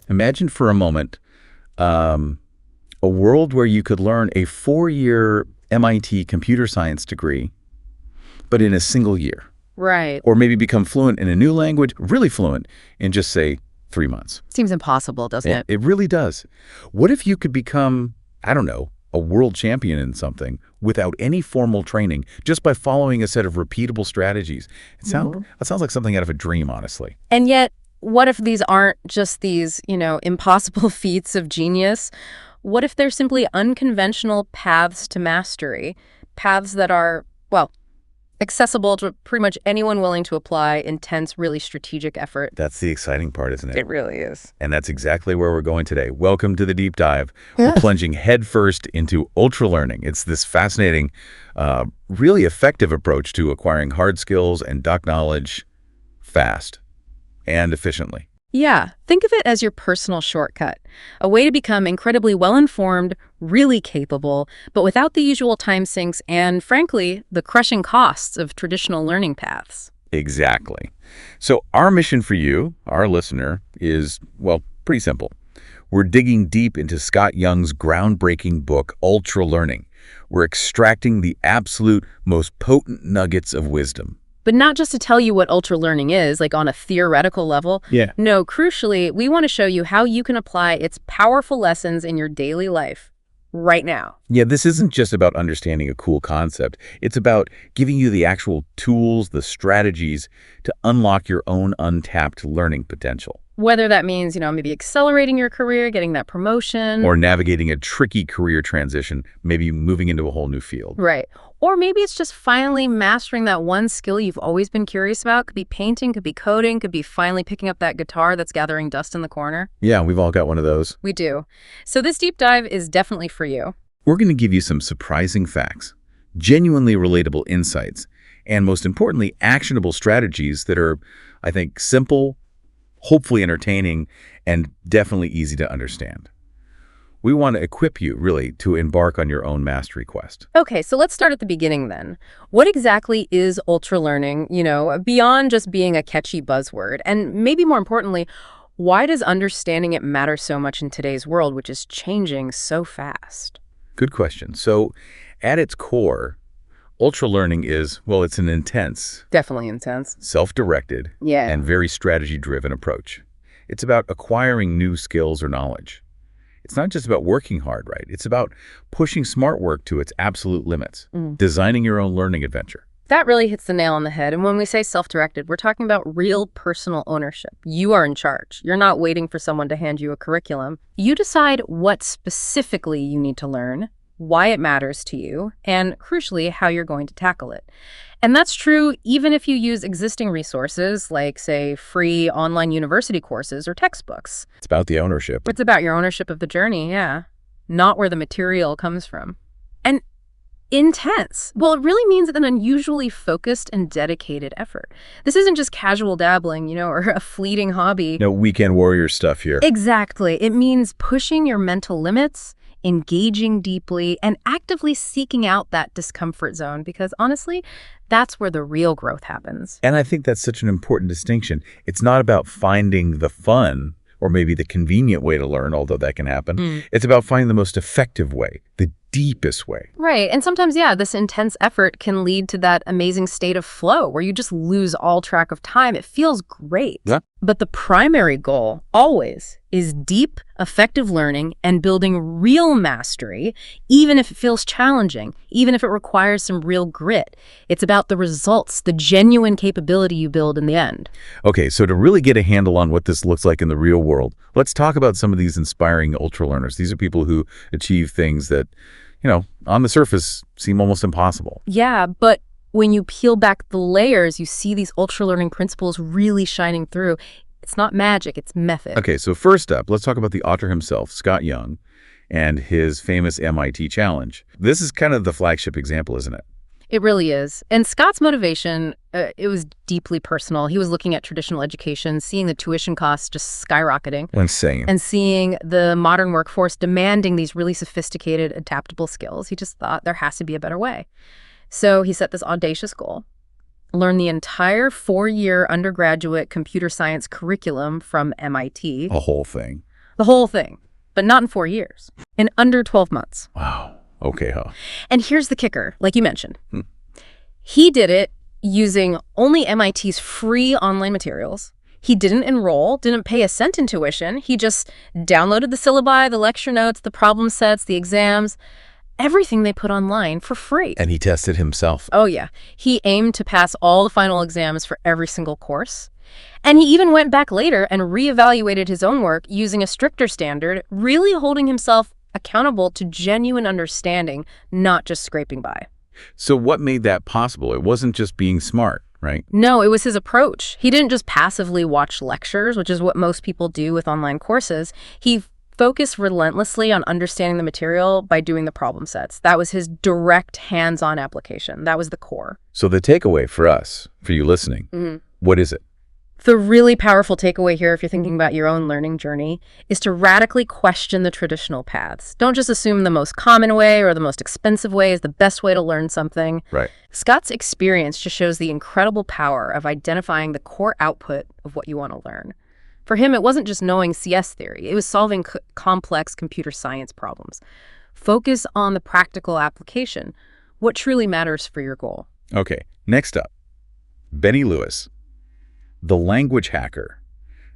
Imagine for a moment a world where you could learn a 4-year MIT computer science degree, but in a single year. Right. Or maybe become fluent in a new language, really fluent, in just, say, 3 months. Seems impossible, doesn't it? It really does. What if you could become, I don't know, a world champion in something without any formal training, just by following a set of repeatable strategies? That sounds like something out of a dream, honestly. And yet, what if these aren't just these, impossible feats of genius? What if they're simply unconventional paths to mastery? Paths that are, well, accessible to pretty much anyone willing to apply intense, really strategic effort. That's the exciting part, isn't it? It really is. And that's exactly where we're going today. Welcome to the Deep Dive. We're plunging headfirst into ultralearning. It's this fascinating, really effective approach to acquiring hard skills and doc knowledge fast and efficiently. Yeah, think of it as your personal shortcut, a way to become incredibly well-informed, really capable, but without the usual time sinks and, frankly, the crushing costs of traditional learning paths. Exactly. So our mission for you, our listener, is, well, pretty simple. We're digging deep into Scott Young's groundbreaking book, Ultralearning. We're extracting the absolute most potent nuggets of wisdom. But not just to tell you what ultralearning is, like on a theoretical level. Yeah. No, crucially, we want to show you how you can apply its powerful lessons in your daily life right now. Yeah, this isn't just about understanding a cool concept. It's about giving you the actual tools, the strategies to unlock your own untapped learning potential. Whether that means, maybe accelerating your career, getting that promotion. Or navigating a tricky career transition, maybe moving into a whole new field. Right. Or maybe it's just finally mastering that one skill you've always been curious about. Could be painting, could be coding, could be finally picking up that guitar that's gathering dust in the corner. Yeah, we've all got one of those. We do. So this deep dive is definitely for you. We're going to give you some surprising facts, genuinely relatable insights, and most importantly, actionable strategies that are, I think, simple, hopefully entertaining, and definitely easy to understand. We want to equip you, really, to embark on your own mastery quest. Okay, so let's start at the beginning then. What exactly is ultralearning, beyond just being a catchy buzzword? And maybe more importantly, why does understanding it matter so much in today's world, which is changing so fast? Good question. So, at its core, ultralearning is, well, it's an intense, definitely intense, self-directed, and very strategy-driven approach. It's about acquiring new skills or knowledge. It's not just about working hard, right? It's about pushing smart work to its absolute limits, designing your own learning adventure. That really hits the nail on the head. And when we say self-directed, we're talking about real personal ownership. You are in charge. You're not waiting for someone to hand you a curriculum. You decide what specifically you need to learn, why it matters to you, and crucially, how you're going to tackle it. And that's true even if you use existing resources like, say, free online university courses or textbooks. It's about the ownership. It's about your ownership of the journey, yeah. Not where the material comes from. And intense. Well, it really means an unusually focused and dedicated effort. This isn't just casual dabbling, or a fleeting hobby. No weekend warrior stuff here. Exactly. It means pushing your mental limits, engaging deeply, and actively seeking out that discomfort zone, because honestly, that's where the real growth happens. And I think that's such an important distinction. It's not about finding the fun or maybe the convenient way to learn, although that can happen. It's about finding the most effective way, the deepest way. Right. And sometimes, this intense effort can lead to that amazing state of flow where you just lose all track of time. It feels great. Yeah. But the primary goal always is deep, effective learning and building real mastery, even if it feels challenging, even if it requires some real grit. It's about the results, the genuine capability you build in the end. Okay, so to really get a handle on what this looks like in the real world, let's talk about some of these inspiring ultralearners. These are people who achieve things that, on the surface seem almost impossible. Yeah, but when you peel back the layers, you see these ultralearning principles really shining through. It's not magic, it's method. Okay, so first up, let's talk about the author himself, Scott Young, and his famous MIT challenge. This is kind of the flagship example, isn't it? It really is. And Scott's motivation, it was deeply personal. He was looking at traditional education, seeing the tuition costs just skyrocketing. Insane. And seeing the modern workforce demanding these really sophisticated, adaptable skills. He just thought there has to be a better way. So he set this audacious goal: learn the entire 4-year undergraduate computer science curriculum from MIT. A whole thing. The whole thing. But not in 4 years. In under 12 months. Wow. Okay, huh? And here's the kicker, like you mentioned. He did it using only MIT's free online materials. He didn't enroll, didn't pay a cent in tuition. He just downloaded the syllabi, the lecture notes, the problem sets, the exams, everything they put online for free. And he tested himself. Oh, yeah. He aimed to pass all the final exams for every single course. And he even went back later and reevaluated his own work using a stricter standard, really holding himself accountable to genuine understanding, not just scraping by. So what made that possible? It wasn't just being smart, right? No, it was his approach. He didn't just passively watch lectures, which is what most people do with online courses. He focused relentlessly on understanding the material by doing the problem sets. That was his direct hands-on application. That was the core. So the takeaway for us, for you listening, what is it? The really powerful takeaway here, if you're thinking about your own learning journey, is to radically question the traditional paths. Don't just assume the most common way or the most expensive way is the best way to learn something. Right. Scott's experience just shows the incredible power of identifying the core output of what you want to learn. For him, it wasn't just knowing CS theory. It was solving complex computer science problems. Focus on the practical application, what truly matters for your goal. Okay, next up, Benny Lewis, the language hacker.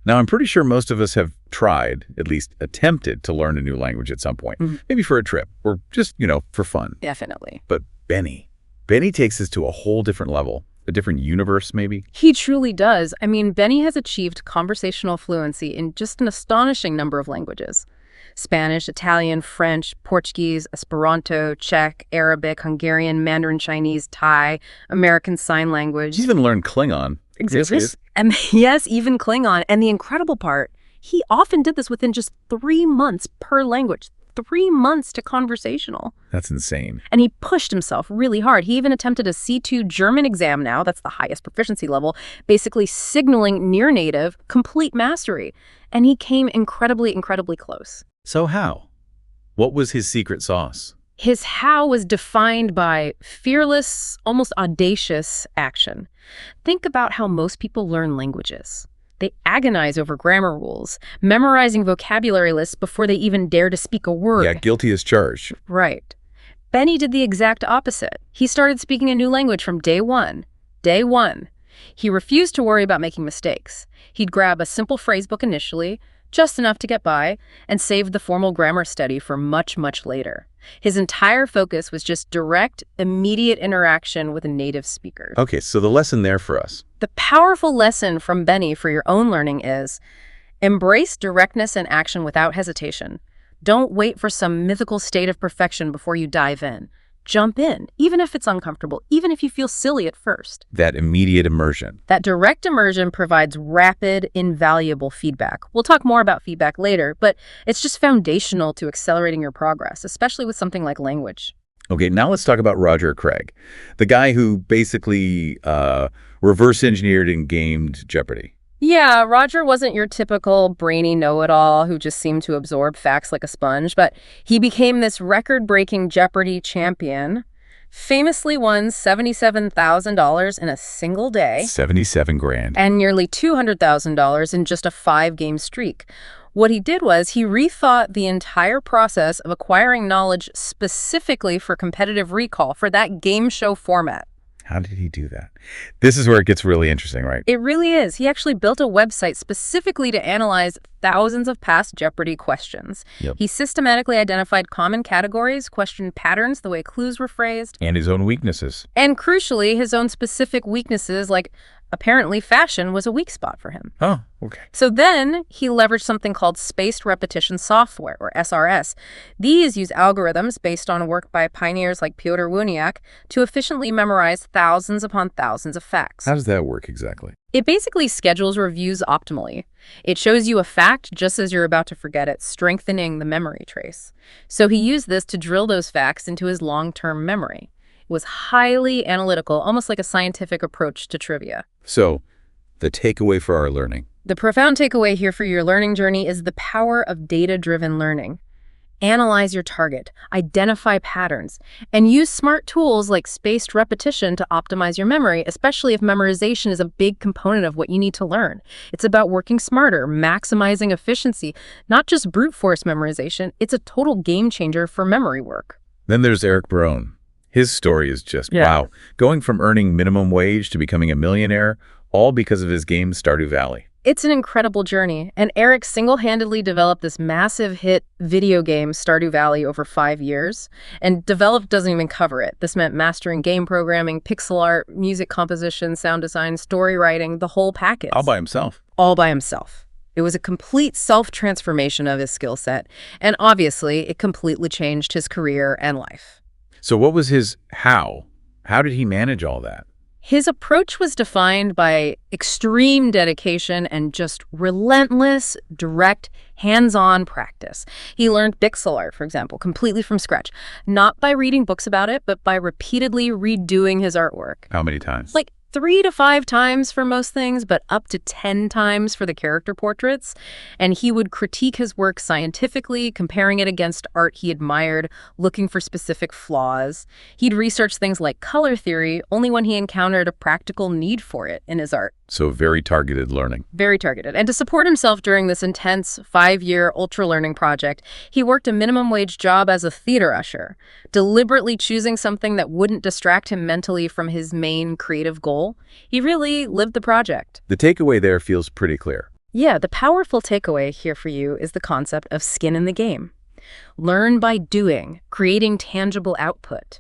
Now, I'm pretty sure most of us have tried, at least attempted, to learn a new language at some point. Maybe for a trip or just, for fun. Definitely. But Benny takes us to a whole different level, a different universe, maybe? He truly does. I mean, Benny has achieved conversational fluency in just an astonishing number of languages. Spanish, Italian, French, Portuguese, Esperanto, Czech, Arabic, Hungarian, Mandarin Chinese, Thai, American Sign Language. He's even learned Klingon. Yes, and yes, even Klingon. And the incredible part, he often did this within just 3 months per language. 3 months to conversational. That's insane. And he pushed himself really hard. He even attempted a C2 German exam now, that's the highest proficiency level, basically signaling near native, complete mastery. And he came incredibly, incredibly close. So how? What was his secret sauce? His how was defined by fearless, almost audacious action. Think about how most people learn languages. They agonize over grammar rules, memorizing vocabulary lists before they even dare to speak a word. Yeah, guilty as charged. Right. Benny did the exact opposite. He started speaking a new language from day one. Day one. He refused to worry about making mistakes. He'd grab a simple phrase book initially, just enough to get by, and saved the formal grammar study for much, much later. His entire focus was just direct, immediate interaction with a native speaker. Okay, so the lesson there for us. The powerful lesson from Benny for your own learning is embrace directness and action without hesitation. Don't wait for some mythical state of perfection before you dive in. Jump in, even if it's uncomfortable, even if you feel silly at first. That immediate immersion. That direct immersion provides rapid, invaluable feedback. We'll talk more about feedback later, but it's just foundational to accelerating your progress, especially with something like language. Okay, now let's talk about Roger Craig, the guy who basically reverse engineered and gamed Jeopardy. Yeah, Roger wasn't your typical brainy know-it-all who just seemed to absorb facts like a sponge, but he became this record-breaking Jeopardy champion, famously won $77,000 in a single day. 77 grand. And nearly $200,000 in just a 5-game streak. What he did was he rethought the entire process of acquiring knowledge specifically for competitive recall for that game show format. How did he do that? This is where it gets really interesting, right? It really is. He actually built a website specifically to analyze thousands of past Jeopardy questions. Yep. He systematically identified common categories, questioned patterns, the way clues were phrased. And his own weaknesses. And crucially, his own specific weaknesses, like apparently fashion was a weak spot for him. Oh, okay. So then he leveraged something called spaced repetition software, or SRS. These use algorithms based on work by pioneers like Piotr Woniak to efficiently memorize thousands upon thousands of facts. How does that work exactly? It basically schedules reviews optimally. It shows you a fact just as you're about to forget it, strengthening the memory trace. So he used this to drill those facts into his long-term memory. It was highly analytical, almost like a scientific approach to trivia. So, the takeaway for our learning. The profound takeaway here for your learning journey is the power of data-driven learning. Analyze your target, identify patterns, and use smart tools like spaced repetition to optimize your memory, especially if memorization is a big component of what you need to learn. It's about working smarter, maximizing efficiency, not just brute force memorization. It's a total game changer for memory work. Then there's Eric Barone. His story is just, Yeah. wow. Going from earning minimum wage to becoming a millionaire, all because of his game Stardew Valley. It's an incredible journey, and Eric single-handedly developed this massive hit video game, Stardew Valley, over 5 years. And developed doesn't even cover it. This meant mastering game programming, pixel art, music composition, sound design, story writing, the whole package. All by himself. All by himself. It was a complete self-transformation of his skill set, and obviously, it completely changed his career and life. So what was his how? How did he manage all that? His approach was defined by extreme dedication and just relentless, direct, hands-on practice. He learned pixel art, for example, completely from scratch, not by reading books about it, but by repeatedly redoing his artwork. How many times? Like 3 to 5 times for most things, but up to 10 times for the character portraits. And he would critique his work scientifically, comparing it against art he admired, looking for specific flaws. He'd research things like color theory only when he encountered a practical need for it in his art. So very targeted learning. Very targeted. And to support himself during this intense 5-year Ultralearning project, he worked a minimum wage job as a theater usher, deliberately choosing something that wouldn't distract him mentally from his main creative goal. He really lived the project. The takeaway there feels pretty clear. Yeah, the powerful takeaway here for you is the concept of skin in the game. Learn by doing, creating tangible output.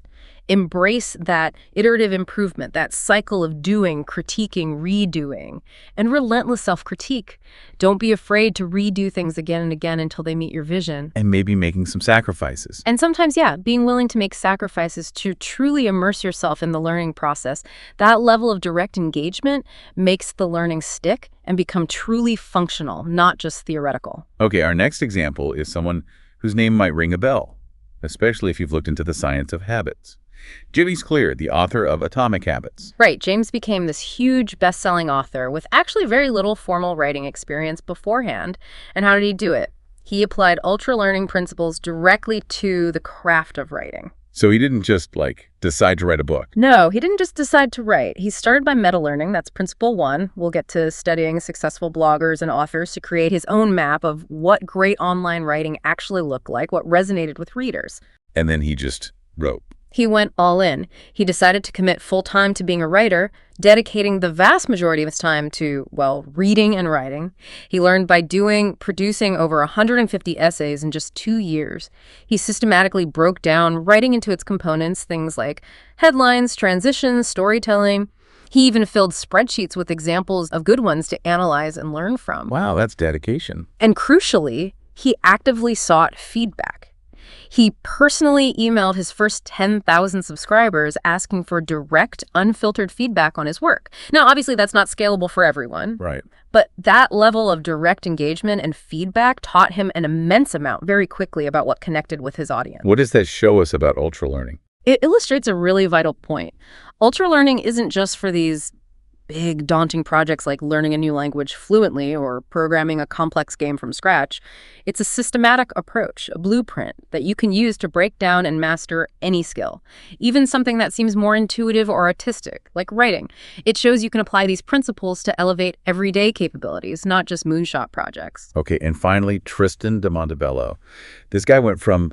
Embrace that iterative improvement, that cycle of doing, critiquing, redoing, and relentless self-critique. Don't be afraid to redo things again and again until they meet your vision. And maybe making some sacrifices. And sometimes, yeah, being willing to make sacrifices to truly immerse yourself in the learning process. That level of direct engagement makes the learning stick and become truly functional, not just theoretical. Okay, our next example is someone whose name might ring a bell, especially if you've looked into the science of habits. Jimmy Clear, the author of Atomic Habits. Right, James became this huge best-selling author with actually very little formal writing experience beforehand. And how did he do it? He applied ultra-learning principles directly to the craft of writing. So he didn't just, decide to write a book. No, he didn't just decide to write. He started by meta-learning. That's principle 1. We'll get to studying successful bloggers and authors to create his own map of what great online writing actually looked like, what resonated with readers. And then he just wrote. He went all in. He decided to commit full-time to being a writer, dedicating the vast majority of his time to, reading and writing. He learned by producing over 150 essays in just 2 years. He systematically broke down writing into its components, things like headlines, transitions, storytelling. He even filled spreadsheets with examples of good ones to analyze and learn from. Wow, that's dedication. And crucially, he actively sought feedback. He personally emailed his first 10,000 subscribers asking for direct, unfiltered feedback on his work. Now, obviously, that's not scalable for everyone. Right. But that level of direct engagement and feedback taught him an immense amount very quickly about what connected with his audience. What does that show us about ultralearning? It illustrates a really vital point. Ultralearning isn't just for these big, daunting projects like learning a new language fluently or programming a complex game from scratch. It's a systematic approach, a blueprint that you can use to break down and master any skill, even something that seems more intuitive or artistic, like writing. It shows you can apply these principles to elevate everyday capabilities, not just moonshot projects. Okay, and finally, Tristan de Montebello. This guy went from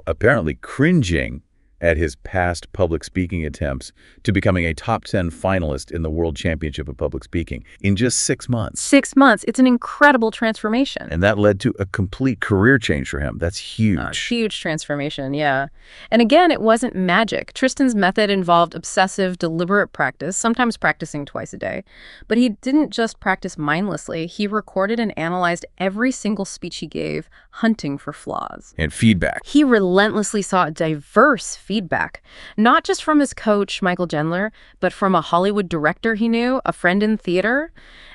apparently cringing at his past public speaking attempts to becoming a top 10 finalist in the World Championship of Public Speaking in just 6 months. 6 months. It's an incredible transformation. And that led to a complete career change for him. That's huge. Huge transformation, yeah. And again, it wasn't magic. Tristan's method involved obsessive, deliberate practice, sometimes practicing twice a day. But he didn't just practice mindlessly. He recorded and analyzed every single speech he gave, hunting for flaws. And feedback. He relentlessly sought diverse feedback, not just from his coach, Michael Gendler, but from a Hollywood director he knew, a friend in theater.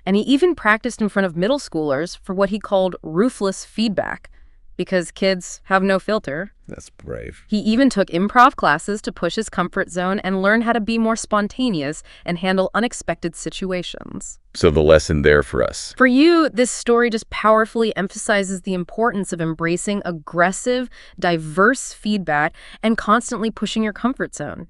And he even practiced in front of middle schoolers for what he called ruthless feedback. because kids have no filter. That's brave. He even took improv classes to push his comfort zone and learn how to be more spontaneous and handle unexpected situations. So the lesson there for us. For you, this story just powerfully emphasizes the importance of embracing aggressive, diverse feedback and constantly pushing your comfort zone.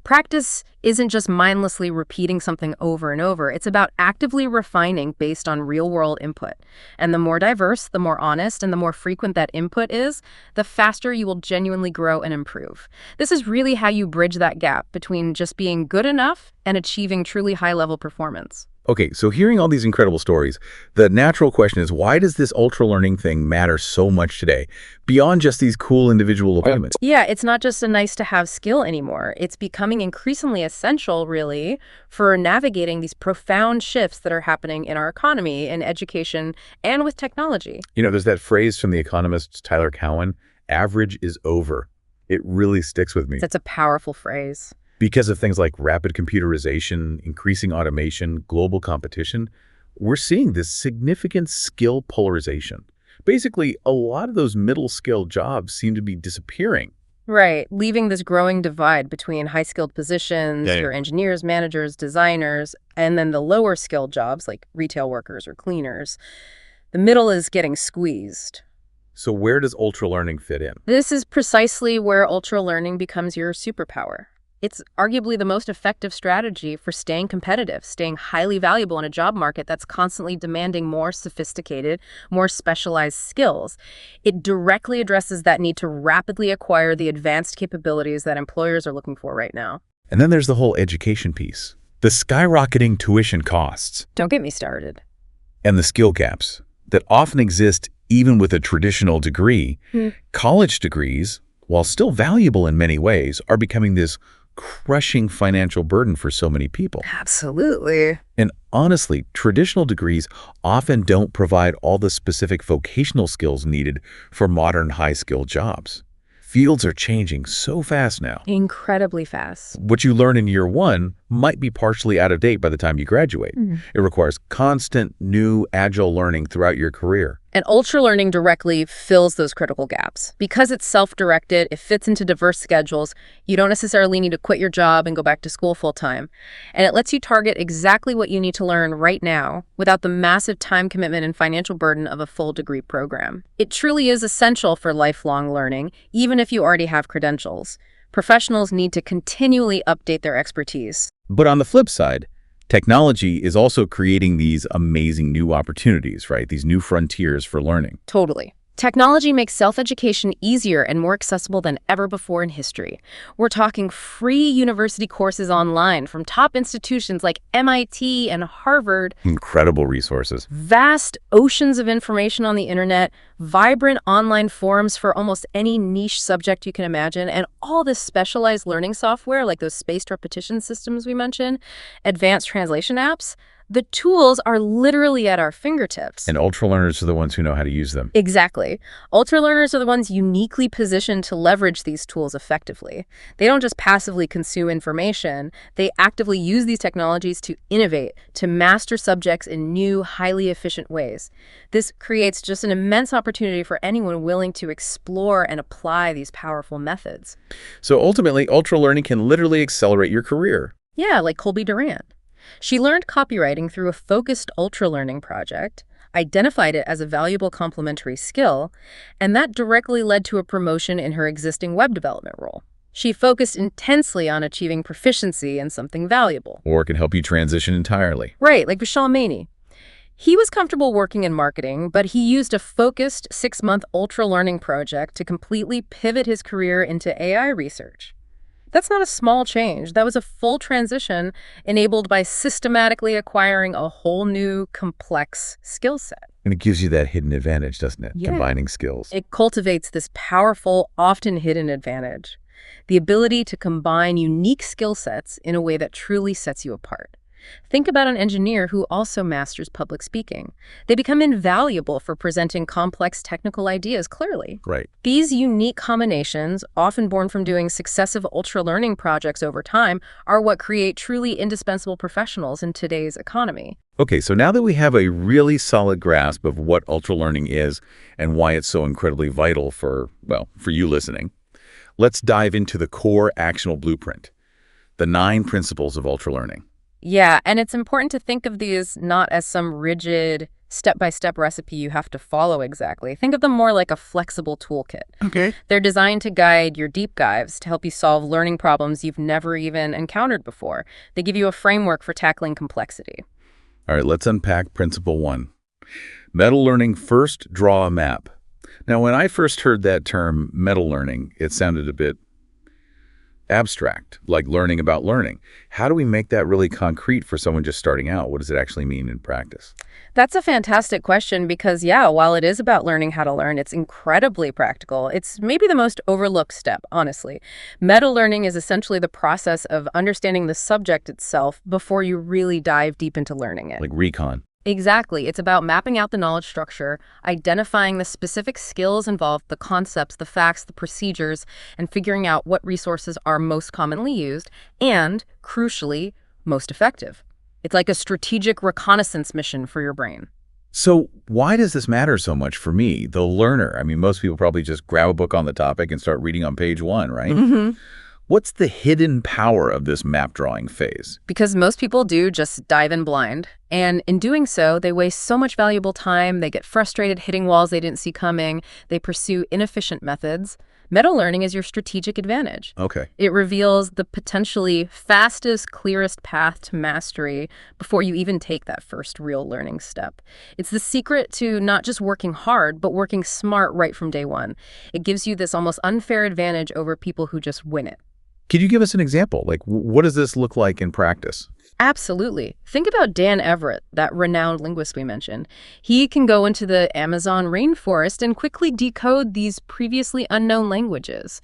Practice isn't just mindlessly repeating something over and over. It's about actively refining based on real-world input. And the more diverse, the more honest, and the more frequent that input is, the faster you will genuinely grow and improve. This is really how you bridge that gap between just being good enough and achieving truly high-level performance. Okay, so hearing all these incredible stories, the natural question is, why does this ultra-learning thing matter so much today, beyond just these cool individual appointments? Yeah, it's not just a nice-to-have skill anymore. It's becoming increasingly essential, really, for navigating these profound shifts that are happening in our economy, in education, and with technology. You know, there's that phrase from the economist Tyler Cowen, average is over. It really sticks with me. That's a powerful phrase. Because of things like rapid computerization, increasing automation, global competition, we're seeing this significant skill polarization. Basically, a lot of those middle-skill jobs seem to be disappearing. Right, leaving this growing divide between high-skilled positions, Yeah. your engineers, managers, designers, and then the lower-skilled jobs like retail workers or cleaners. The middle is getting squeezed. So where does ultra-learning fit in? This is precisely where ultra-learning becomes your superpower. It's arguably the most effective strategy for staying competitive, staying highly valuable in a job market that's constantly demanding more sophisticated, more specialized skills. It directly addresses that need to rapidly acquire the advanced capabilities that employers are looking for right now. And then there's the whole education piece. The skyrocketing tuition costs Don't get me started. and the skill gaps that often exist even with a traditional degree. College degrees, while still valuable in many ways, are becoming this crushing financial burden for so many people. Absolutely. And honestly, traditional degrees often don't provide all the specific vocational skills needed for modern high-skilled jobs. Fields are changing so fast now. Incredibly fast. What you learn in year one might be partially out of date by the time you graduate. It requires constant, new, agile learning throughout your career. And ultra-learning directly fills those critical gaps. Because it's self-directed, it fits into diverse schedules, you don't necessarily need to quit your job and go back to school full-time. And it lets you target exactly what you need to learn right now without the massive time commitment and financial burden of a full degree program. It truly is essential for lifelong learning, even if you already have credentials. Professionals need to continually update their expertise. But on the flip side, technology is also creating these amazing new opportunities, right? These new frontiers for learning. Totally. Technology makes self-education easier and more accessible than ever before in history. We're talking free university courses online from top institutions like MIT and Harvard, Incredible resources. vast oceans of information on the internet, vibrant online forums for almost any niche subject you can imagine, and all this specialized learning software like those spaced repetition systems we mentioned, advanced translation apps. The tools are literally at our fingertips. And ultra learners are the ones who know how to use them. Exactly. Ultra-learners are the ones uniquely positioned to leverage these tools effectively. They don't just passively consume information, they actively use these technologies to innovate, to master subjects in new, highly efficient ways. This creates just an immense opportunity for anyone willing to explore and apply these powerful methods. So ultimately, ultra learning can literally accelerate your career. Yeah, like Colby Durant. She learned copywriting through a focused ultra-learning project, identified it as a valuable complementary skill, and that directly led to a promotion in her existing web development role. She focused intensely on achieving proficiency in something valuable. Or it can help you transition entirely. Right, like Vishal Maini. He was comfortable working in marketing, but he used a focused 6-month ultra-learning project to completely pivot his career into AI research. That's not a small change. That was a full transition enabled by systematically acquiring a whole new, complex skill set. And it gives you that hidden advantage, doesn't it? Yeah. Combining skills. It cultivates this powerful, often hidden advantage, the ability to combine unique skill sets in a way that truly sets you apart. Think about an engineer who also masters public speaking. They become invaluable for presenting complex technical ideas clearly. Right. These unique combinations, often born from doing successive ultra-learning projects over time, are what create truly indispensable professionals in today's economy. Okay, so now that we have a really solid grasp of what ultralearning is and why it's so incredibly vital for, well, for you listening, let's dive into the core actionable blueprint, the 9 principles of ultralearning. Yeah, and it's important to think of these not as some rigid step-by-step recipe you have to follow exactly. Think of them more like a flexible toolkit. Okay. They're designed to guide your deep dives, to help you solve learning problems you've never even encountered before. They give you a framework for tackling complexity. All right, let's unpack principle 1. Meta learning, first draw a map. Now, when I first heard that term, meta learning, it sounded a bit abstract, like learning about learning. How do we make that really concrete for someone just starting out? What does it actually mean in practice? That's a fantastic question because, yeah, while it is about learning how to learn, it's incredibly practical. It's maybe the most overlooked step, honestly. Meta learning is essentially the process of understanding the subject itself before you really dive deep into learning it. Like recon. Exactly. It's about mapping out the knowledge structure, identifying the specific skills involved, the concepts, the facts, the procedures, and figuring out what resources are most commonly used and, crucially, most effective. It's like a strategic reconnaissance mission for your brain. So why does this matter so much for me, the learner? I mean, most people probably just grab a book on the topic and start reading on page 1, right? Mm-hmm. What's the hidden power of this map drawing phase? Because most people do just dive in blind. And in doing so, they waste so much valuable time, they get frustrated hitting walls they didn't see coming, they pursue inefficient methods. Meta learning is your strategic advantage. Okay. It reveals the potentially fastest, clearest path to mastery before you even take that first real learning step. It's the secret to not just working hard, but working smart right from day one. It gives you this almost unfair advantage over people who just win it. Could you give us an example? Like, what does this look like in practice? Absolutely. Think about Dan Everett, that renowned linguist we mentioned. He can go into the Amazon rainforest and quickly decode these previously unknown languages.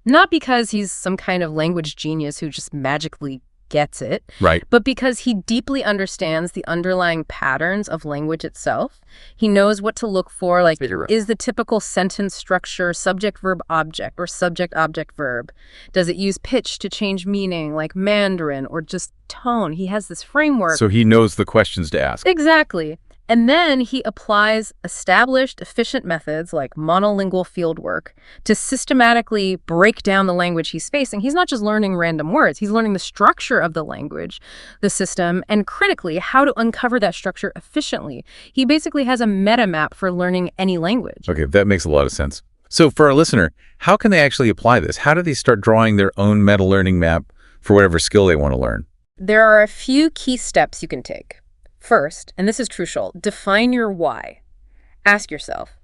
Not because he's some kind of language genius who just magically gets it, Right. but because he deeply understands the underlying patterns of language itself. He knows what to look for, like, is the typical sentence structure subject-verb-object or subject-object-verb? Does it use pitch to change meaning, like Mandarin, or just tone? He has this framework. So he knows the questions to ask. Exactly. And then he applies established, efficient methods like monolingual fieldwork to systematically break down the language he's facing. He's not just learning random words. He's learning the structure of the language, the system, and critically, how to uncover that structure efficiently. He basically has a meta map for learning any language. Okay, that makes a lot of sense. So for our listener, how can they actually apply this? How do they start drawing their own meta learning map for whatever skill they want to learn? There are a few key steps you can take. First, and this is crucial, define your why. Ask yourself,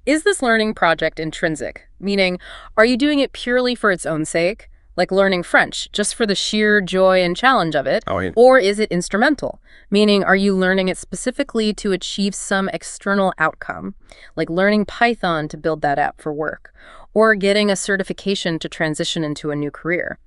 is this learning project intrinsic? Meaning, are you doing it purely for its own sake, like learning French, just for the sheer joy and challenge of it? Or is it instrumental? Meaning, are you learning it specifically to achieve some external outcome, like learning Python to build that app for work, or getting a certification to transition into a new career?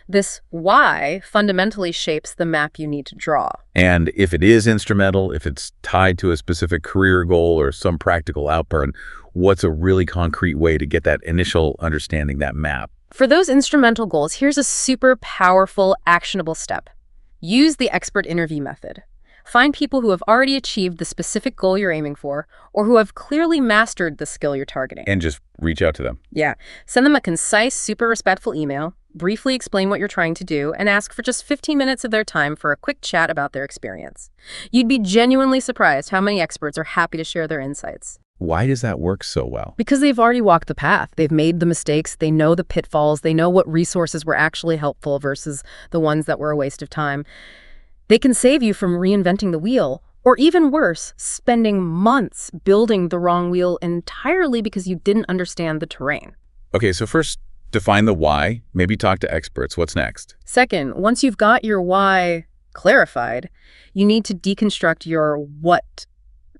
This why fundamentally shapes the map you need to draw. And if it is instrumental, if it's tied to a specific career goal or some practical output, what's a really concrete way to get that initial understanding, that map? For those instrumental goals, here's a super powerful, actionable step. Use the expert interview method. Find people who have already achieved the specific goal you're aiming for, or who have clearly mastered the skill you're targeting. And just reach out to them. Yeah. Send them a concise, super respectful email, briefly explain what you're trying to do, and ask for just 15 minutes of their time for a quick chat about their experience. You'd be genuinely surprised how many experts are happy to share their insights. Why does that work so well? Because they've already walked the path. They've made the mistakes. They know the pitfalls. They know what resources were actually helpful versus the ones that were a waste of time. They can save you from reinventing the wheel, or even worse, spending months building the wrong wheel entirely because you didn't understand the terrain. Okay, so first, define the why, maybe talk to experts. What's next? Second, once you've got your why clarified, you need to deconstruct your what,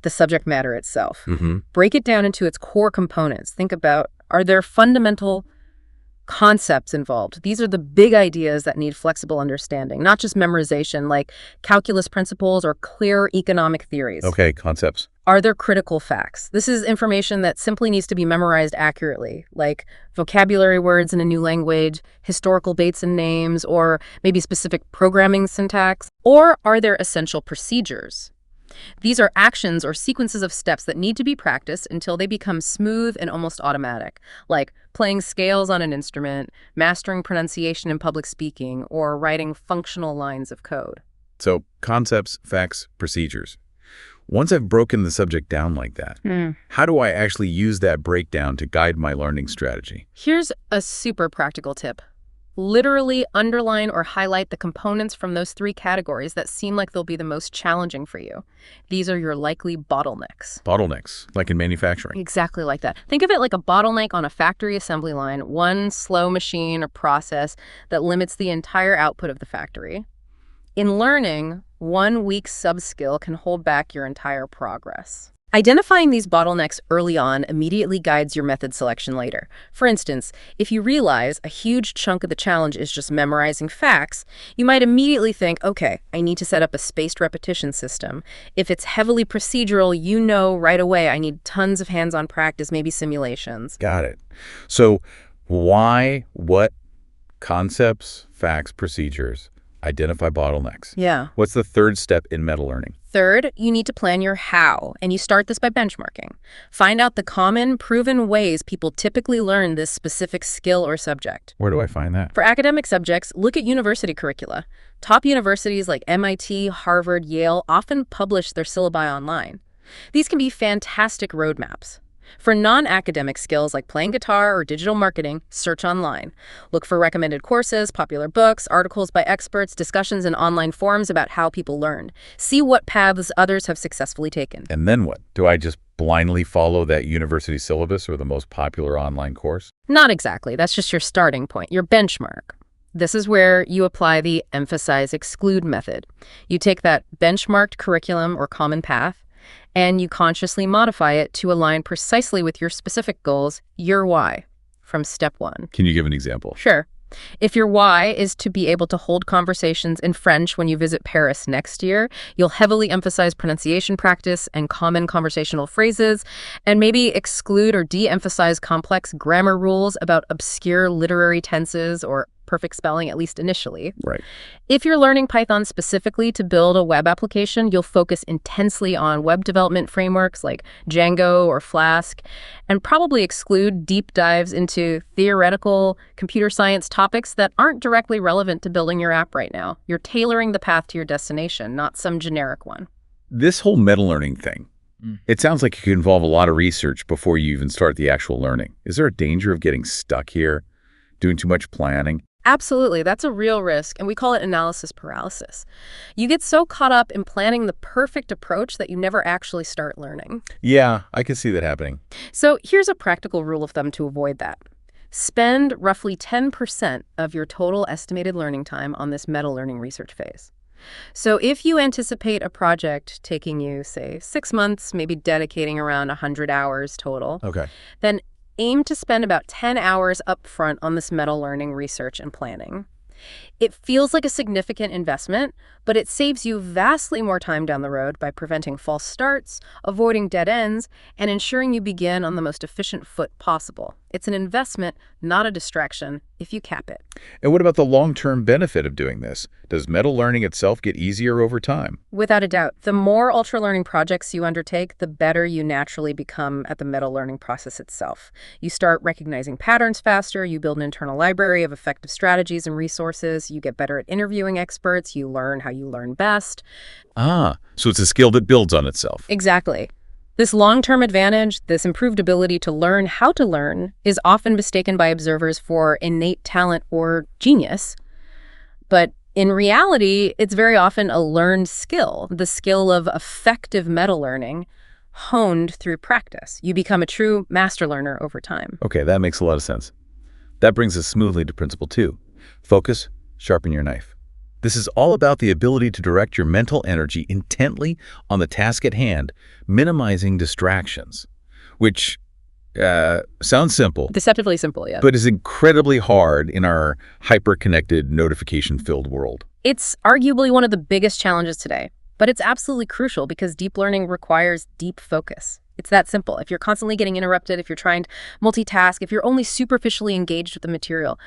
the subject matter itself. Mm-hmm. Break it down into its core components. Think about, are there fundamental concepts involved. These are the big ideas that need flexible understanding, not just memorization, like calculus principles or clear economic theories. Okay, concepts. Are there critical facts? This is information that simply needs to be memorized accurately, like vocabulary words in a new language, historical dates and names, or maybe specific programming syntax. Or are there essential procedures? These are actions or sequences of steps that need to be practiced until they become smooth and almost automatic, like playing scales on an instrument, mastering pronunciation in public speaking, or writing functional lines of code. So concepts, facts, procedures. Once I've broken the subject down like that, how do I actually use that breakdown to guide my learning strategy? Here's a super practical tip. Literally underline or highlight the components from those three categories that seem like they'll be the most challenging for you. These are your likely bottlenecks. Bottlenecks, like in manufacturing. Exactly like that. Think of it like a bottleneck on a factory assembly line, one slow machine or process that limits the entire output of the factory. In learning, one weak sub-skill can hold back your entire progress. Identifying these bottlenecks early on immediately guides your method selection later. For instance, if you realize a huge chunk of the challenge is just memorizing facts, you might immediately think, okay, I need to set up a spaced repetition system. If it's heavily procedural, you know right away I need tons of hands-on practice, maybe simulations. Got it. So why, what, concepts, facts, procedures, identify bottlenecks. Yeah. What's the third step in meta learning? Third, you need to plan your how, and you start this by benchmarking. Find out the common, proven ways people typically learn this specific skill or subject. Where do I find that? For academic subjects, look at university curricula. Top universities like MIT, Harvard, Yale often publish their syllabi online. These can be fantastic roadmaps. For non-academic skills like playing guitar or digital marketing, search online. Look for recommended courses, popular books, articles by experts, discussions in online forums about how people learned. See what paths others have successfully taken. And then what? Do I just blindly follow that university syllabus or the most popular online course? Not exactly. That's just your starting point, your benchmark. This is where you apply the emphasize exclude method. You take that benchmarked curriculum or common path, and you consciously modify it to align precisely with your specific goals, your why, from step one. Can you give an example? Sure. If your why is to be able to hold conversations in French when you visit Paris next year, you'll heavily emphasize pronunciation practice and common conversational phrases, and maybe exclude or de-emphasize complex grammar rules about obscure literary tenses or perfect spelling, at least initially. Right. If you're learning Python specifically to build a web application, you'll focus intensely on web development frameworks like Django or Flask, and probably exclude deep dives into theoretical computer science topics that aren't directly relevant to building your app right now. You're tailoring the path to your destination, not some generic one. This whole meta learning thing, it sounds like it could involve a lot of research before you even start the actual learning. Is there a danger of getting stuck here, doing too much planning? Absolutely. That's a real risk, and we call it analysis paralysis. You get so caught up in planning the perfect approach that you never actually start learning. Yeah, I can see that happening. So here's a practical rule of thumb to avoid that. Spend roughly 10% of your total estimated learning time on this meta learning research phase. So if you anticipate a project taking you, say, 6 months, maybe dedicating around 100 hours total, Okay. then aim to spend about 10 hours up front on this meta learning research and planning. It feels like a significant investment, but it saves you vastly more time down the road by preventing false starts, avoiding dead ends, and ensuring you begin on the most efficient foot possible. It's an investment, not a distraction, if you cap it. And what about the long-term benefit of doing this? Does meta learning itself get easier over time? Without a doubt, the more ultra-learning projects you undertake, the better you naturally become at the meta learning process itself. You start recognizing patterns faster, you build an internal library of effective strategies and resources, you get better at interviewing experts, you learn how you learn best. Ah, so it's a skill that builds on itself. Exactly. This long-term advantage, this improved ability to learn how to learn, is often mistaken by observers for innate talent or genius. But in reality, it's very often a learned skill, the skill of effective meta-learning, honed through practice. You become a true master learner over time. Okay, that makes a lot of sense. That brings us smoothly to principle 2. Focus, sharpen your knife. This is all about the ability to direct your mental energy intently on the task at hand, minimizing distractions, which Sounds simple, Deceptively simple, yeah. but is incredibly hard in our hyper-connected, notification-filled world. It's arguably one of the biggest challenges today, but it's absolutely crucial because deep learning requires deep focus. It's that simple. If you're constantly getting interrupted, if you're trying to multitask, if you're only superficially engaged with the material,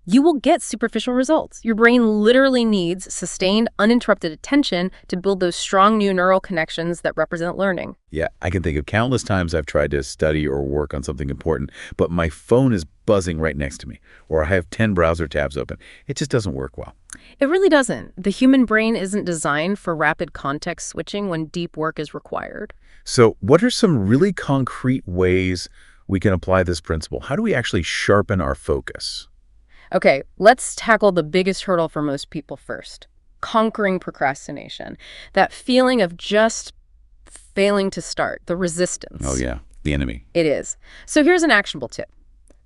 you will get superficial results. Your brain literally needs sustained, uninterrupted attention to build those strong new neural connections that represent learning. Yeah, I can think of countless times I've tried to study or work on something important, but my phone is buzzing right next to me, or I have 10 browser tabs open. It just doesn't work well. It really doesn't. The human brain isn't designed for rapid context switching when deep work is required. So what are some really concrete ways we can apply this principle? How do we actually sharpen our focus? Okay, let's tackle the biggest hurdle for most people first. Conquering procrastination. That feeling of just failing to start, the resistance. Oh yeah, the enemy. It is. So here's an actionable tip.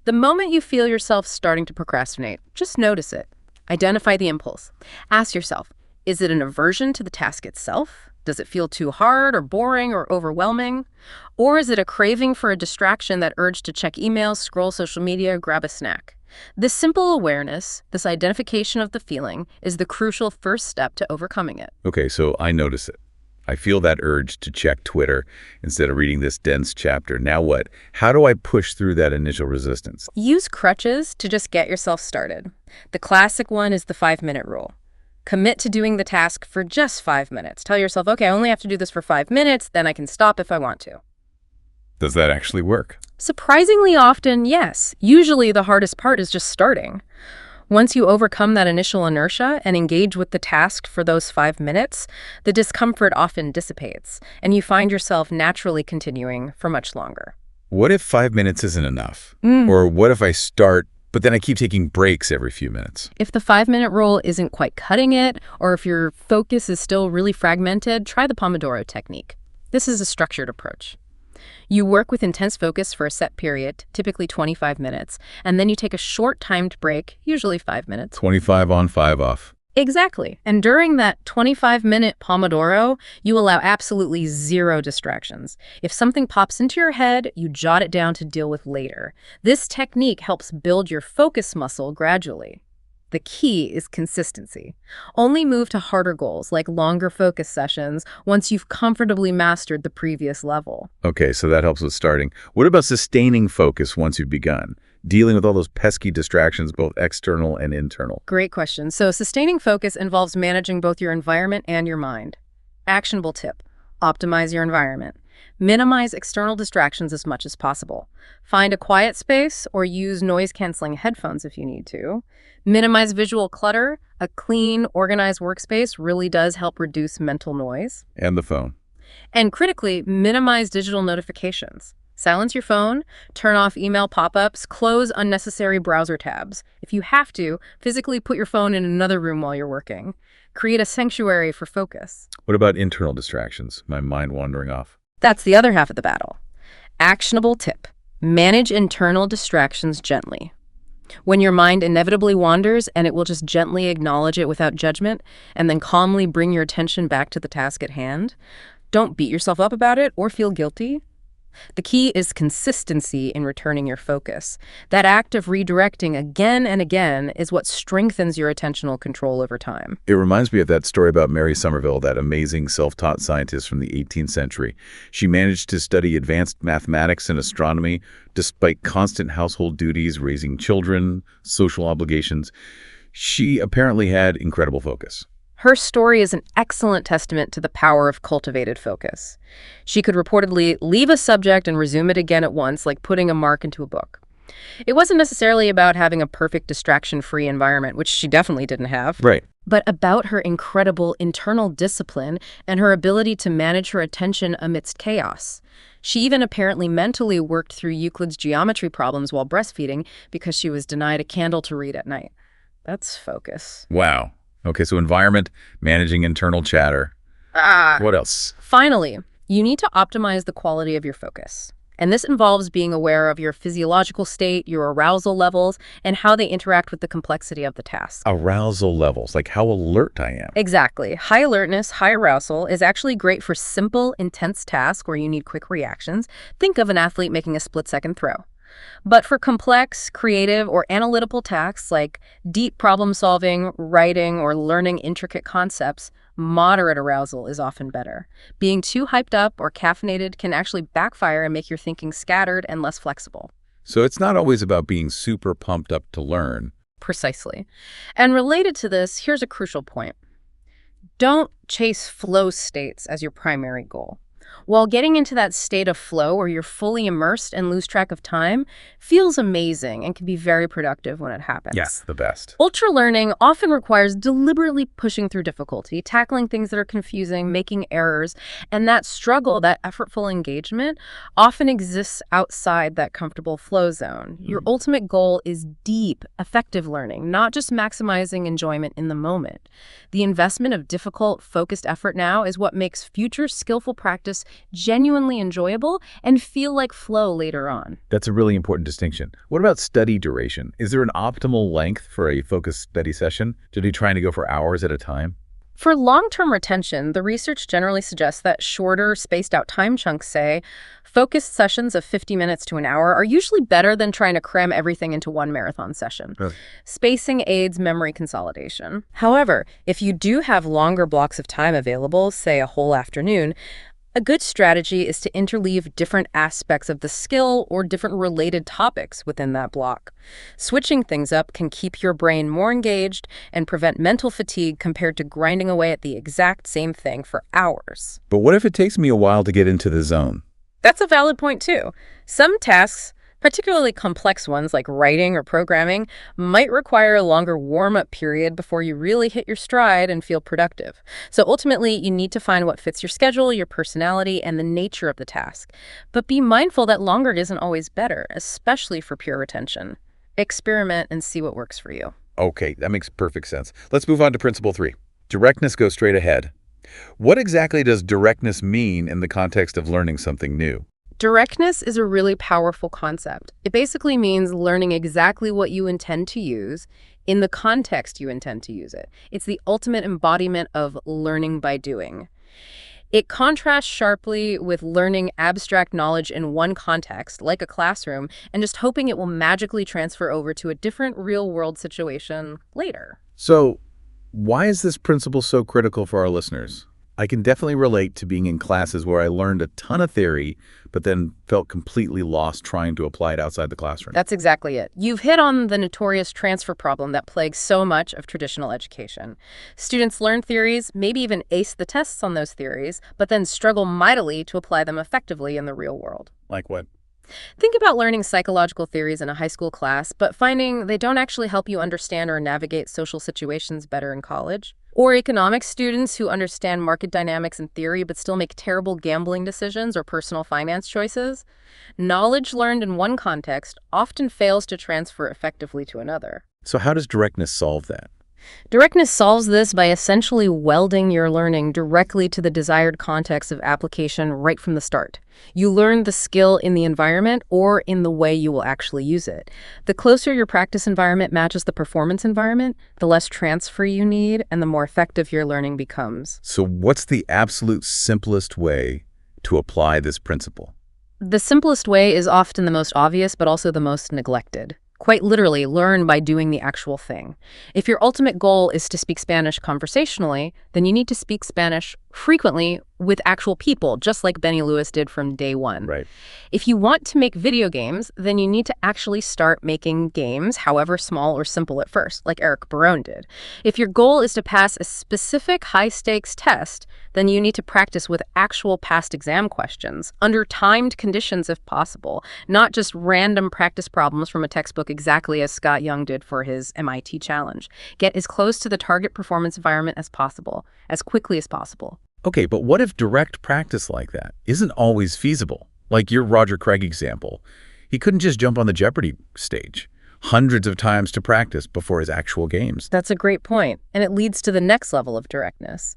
The moment you feel yourself starting to procrastinate, just notice it. Identify the impulse. Ask yourself, is it an aversion to the task itself? Does it feel too hard or boring or overwhelming? Or is it a craving for a distraction, that urge to check emails, scroll social media, grab a snack? This simple awareness, this identification of the feeling, is the crucial first step to overcoming it. Okay, so I notice it. I feel that urge to check Twitter instead of reading this dense chapter. Now what? How do I push through that initial resistance? Use crutches to just get yourself started. The classic one is the 5-minute rule. Commit to doing the task for just 5 minutes. Tell yourself, okay, I only have to do this for 5 minutes, then I can stop if I want to. Does that actually work? Surprisingly often, yes. Usually the hardest part is just starting. Once you overcome that initial inertia and engage with the task for those 5 minutes, the discomfort often dissipates, and you find yourself naturally continuing for much longer. What if 5 minutes isn't enough? Or what if I start, but then I keep taking breaks every few minutes? If the 5-minute rule isn't quite cutting it, or if your focus is still really fragmented, try the Pomodoro technique. This is a structured approach. You work with intense focus for a set period, typically 25 minutes, and then you take a short timed break, usually 5 minutes. 25 on, 5 off. Exactly. And during that 25-minute Pomodoro, you allow absolutely zero distractions. If something pops into your head, you jot it down to deal with later. This technique helps build your focus muscle gradually. The key is consistency. Only move to harder goals, like longer focus sessions, once you've comfortably mastered the previous level. Okay, so that helps with starting. What about sustaining focus once you've begun? Dealing with all those pesky distractions, both external and internal. Great question. So sustaining focus involves managing both your environment and your mind. Actionable tip: optimize your environment. Minimize external distractions as much as possible. Find a quiet space or use noise-canceling headphones if you need to. Minimize visual clutter. A clean, organized workspace really does help reduce mental noise. And the phone. And critically, minimize digital notifications. Silence your phone, turn off email pop-ups, close unnecessary browser tabs. If you have to, physically put your phone in another room while you're working. Create a sanctuary for focus. What about internal distractions? My mind wandering off. That's the other half of the battle. Actionable tip: manage internal distractions gently. When your mind inevitably wanders, and it will just gently acknowledge it without judgment, and then calmly bring your attention back to the task at hand, don't beat yourself up about it or feel guilty. The key is consistency in returning your focus. That act of redirecting again and again is what strengthens your attentional control over time. It reminds me of that story about Mary Somerville, that amazing self-taught scientist from the 18th century. She managed to study advanced mathematics and astronomy despite constant household duties, raising children, social obligations. She apparently had incredible focus. Her story is an excellent testament to the power of cultivated focus. She could reportedly leave a subject and resume it again at once, like putting a mark into a book. It wasn't necessarily about having a perfect distraction-free environment, which she definitely didn't have. Right. But about her incredible internal discipline and her ability to manage her attention amidst chaos. She even apparently mentally worked through Euclid's geometry problems while breastfeeding because she was denied a candle to read at night. That's focus. Wow. Okay, so environment, managing internal chatter. What else? Finally, you need to optimize the quality of your focus. And this involves being aware of your physiological state, your arousal levels, and how they interact with the complexity of the task. Arousal levels, like how alert I am. Exactly. High alertness, high arousal is actually great for simple, intense tasks where you need quick reactions. Think of an athlete making a split-second throw. But for complex, creative, or analytical tasks like deep problem solving, writing, or learning intricate concepts, moderate arousal is often better. Being too hyped up or caffeinated can actually backfire and make your thinking scattered and less flexible. So it's not always about being super pumped up to learn. Precisely. And related to this, here's a crucial point. Don't chase flow states as your primary goal. While getting into that state of flow where you're fully immersed and lose track of time feels amazing and can be very productive when it happens. Yes, the best. Ultralearning often requires deliberately pushing through difficulty, tackling things that are confusing, making errors, and that struggle, that effortful engagement, often exists outside that comfortable flow zone. Your ultimate goal is deep, effective learning, not just maximizing enjoyment in the moment. The investment of difficult, focused effort now is what makes future skillful practice genuinely enjoyable and feel like flow later on. That's a really important distinction. What about study duration? Is there an optimal length for a focused study session? Should you trying to go for hours at a time? For long-term retention, the research generally suggests that shorter, spaced-out time chunks, say, focused sessions of 50 minutes to an hour, are usually better than trying to cram everything into one marathon session. Really? Spacing aids memory consolidation. However, if you do have longer blocks of time available, say a whole afternoon, a good strategy is to interleave different aspects of the skill or different related topics within that block. Switching things up can keep your brain more engaged and prevent mental fatigue compared to grinding away at the exact same thing for hours. But what if it takes me a while to get into the zone? That's a valid point, too. Some tasks, particularly complex ones like writing or programming, might require a longer warm-up period before you really hit your stride and feel productive. So ultimately, you need to find what fits your schedule, your personality, and the nature of the task. But be mindful that longer isn't always better, especially for pure retention. Experiment and see what works for you. Okay, that makes perfect sense. Let's move on to principle 3. Directness goes straight ahead. What exactly does directness mean in the context of learning something new? Directness is a really powerful concept. It basically means learning exactly what you intend to use in the context you intend to use it. It's the ultimate embodiment of learning by doing. It contrasts sharply with learning abstract knowledge in one context, like a classroom, and just hoping it will magically transfer over to a different real-world situation later. So, why is this principle so critical for our listeners? I can definitely relate to being in classes where I learned a ton of theory, but then felt completely lost trying to apply it outside the classroom. That's exactly it. You've hit on the notorious transfer problem that plagues so much of traditional education. Students learn theories, maybe even ace the tests on those theories, but then struggle mightily to apply them effectively in the real world. Like what? Think about learning psychological theories in a high school class, but finding they don't actually help you understand or navigate social situations better in college. Or economics students who understand market dynamics in theory but still make terrible gambling decisions or personal finance choices. Knowledge learned in one context often fails to transfer effectively to another. So how does directness solve that? Directness solves this by essentially welding your learning directly to the desired context of application right from the start. You learn the skill in the environment or in the way you will actually use it. The closer your practice environment matches the performance environment, the less transfer you need and the more effective your learning becomes. So what's the absolute simplest way to apply this principle? The simplest way is often the most obvious, but also the most neglected. Quite literally, learn by doing the actual thing. If your ultimate goal is to speak Spanish conversationally, then you need to speak Spanish frequently with actual people, just like Benny Lewis did from day one. Right. If you want to make video games, then you need to actually start making games, however small or simple at first, like Eric Barone did. If your goal is to pass a specific high-stakes test, then you need to practice with actual past exam questions, under timed conditions if possible, not just random practice problems from a textbook exactly as Scott Young did for his MIT challenge. Get as close to the target performance environment as possible, as quickly as possible. Okay, but what if direct practice like that isn't always feasible? Like your Roger Craig example. He couldn't just jump on the Jeopardy stage hundreds of times to practice before his actual games. That's a great point, and it leads to the next level of directness.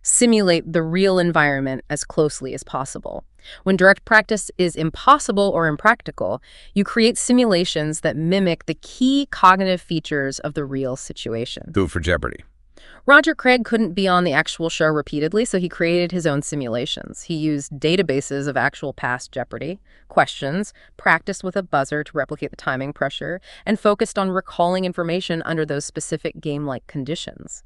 Simulate the real environment as closely as possible. When direct practice is impossible or impractical, you create simulations that mimic the key cognitive features of the real situation. So for Jeopardy. Roger Craig couldn't be on the actual show repeatedly, so he created his own simulations. He used databases of actual past Jeopardy questions, practiced with a buzzer to replicate the timing pressure, and focused on recalling information under those specific game-like conditions.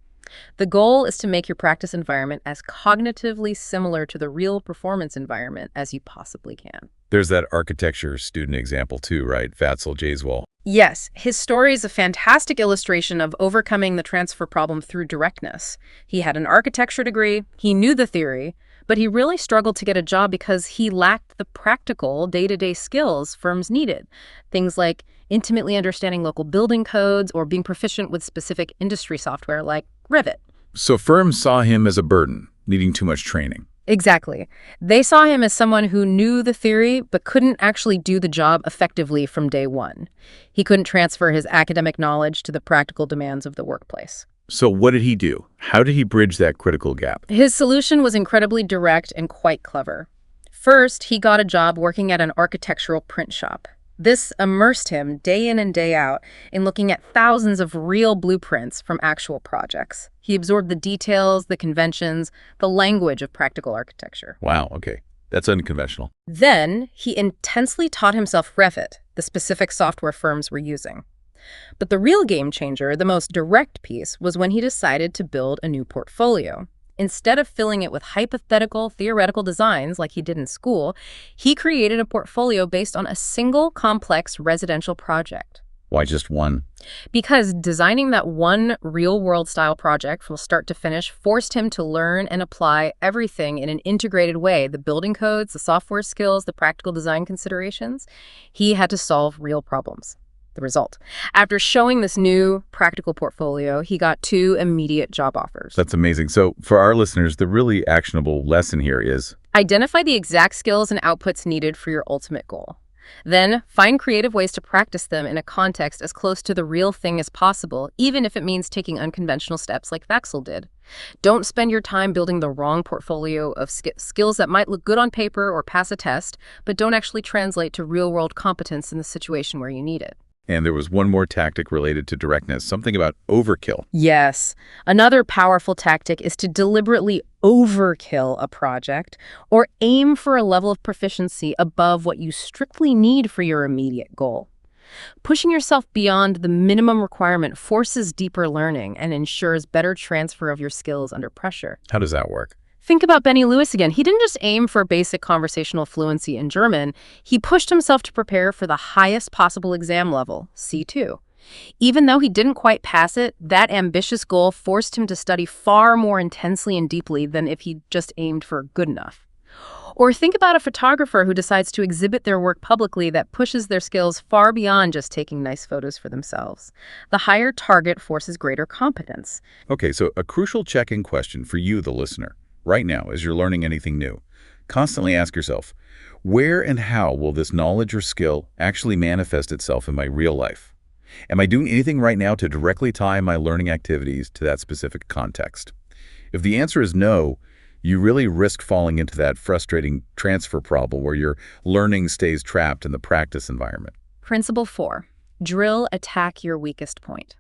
The goal is to make your practice environment as cognitively similar to the real performance environment as you possibly can. There's that architecture student example too, right? Vatzel Jaiswal. Yes, his story is a fantastic illustration of overcoming the transfer problem through directness. He had an architecture degree, he knew the theory, but he really struggled to get a job because he lacked the practical, day-to-day skills firms needed. Things like intimately understanding local building codes or being proficient with specific industry software like Revit. So firms saw him as a burden, needing too much training. Exactly. They saw him as someone who knew the theory but couldn't actually do the job effectively from day one. He couldn't transfer his academic knowledge to the practical demands of the workplace. So what did he do? How did he bridge that critical gap? His solution was incredibly direct and quite clever. First, he got a job working at an architectural print shop. This immersed him day in and day out in looking at thousands of real blueprints from actual projects. He absorbed the details, the conventions, the language of practical architecture. Wow, okay. That's unconventional. Then, he intensely taught himself Revit, the specific software firms were using. But the real game changer, the most direct piece, was when he decided to build a new portfolio. Instead of filling it with hypothetical, theoretical designs like he did in school, he created a portfolio based on a single complex residential project. Why just one? Because designing that one real-world style project from start to finish forced him to learn and apply everything in an integrated way, the building codes, the software skills, the practical design considerations. He had to solve real problems. The result. After showing this new practical portfolio, he got 2 immediate job offers. That's amazing. So for our listeners, the really actionable lesson here is identify the exact skills and outputs needed for your ultimate goal. Then find creative ways to practice them in a context as close to the real thing as possible, even if it means taking unconventional steps like Vaxel did. Don't spend your time building the wrong portfolio of skills that might look good on paper or pass a test, but don't actually translate to real-world competence in the situation where you need it. And there was one more tactic related to directness, something about overkill. Yes. Another powerful tactic is to deliberately overkill a project or aim for a level of proficiency above what you strictly need for your immediate goal. Pushing yourself beyond the minimum requirement forces deeper learning and ensures better transfer of your skills under pressure. How does that work? Think about Benny Lewis again. He didn't just aim for basic conversational fluency in German. He pushed himself to prepare for the highest possible exam level, C2. Even though he didn't quite pass it, that ambitious goal forced him to study far more intensely and deeply than if he just aimed for good enough. Or think about a photographer who decides to exhibit their work publicly that pushes their skills far beyond just taking nice photos for themselves. The higher target forces greater competence. Okay, so a crucial check-in question for you, the listener. Right now, as you're learning anything new, constantly ask yourself, where and how will this knowledge or skill actually manifest itself in my real life? Am I doing anything right now to directly tie my learning activities to that specific context? If the answer is no, you really risk falling into that frustrating transfer problem where your learning stays trapped in the practice environment. Principle 4, drill, attack your weakest point.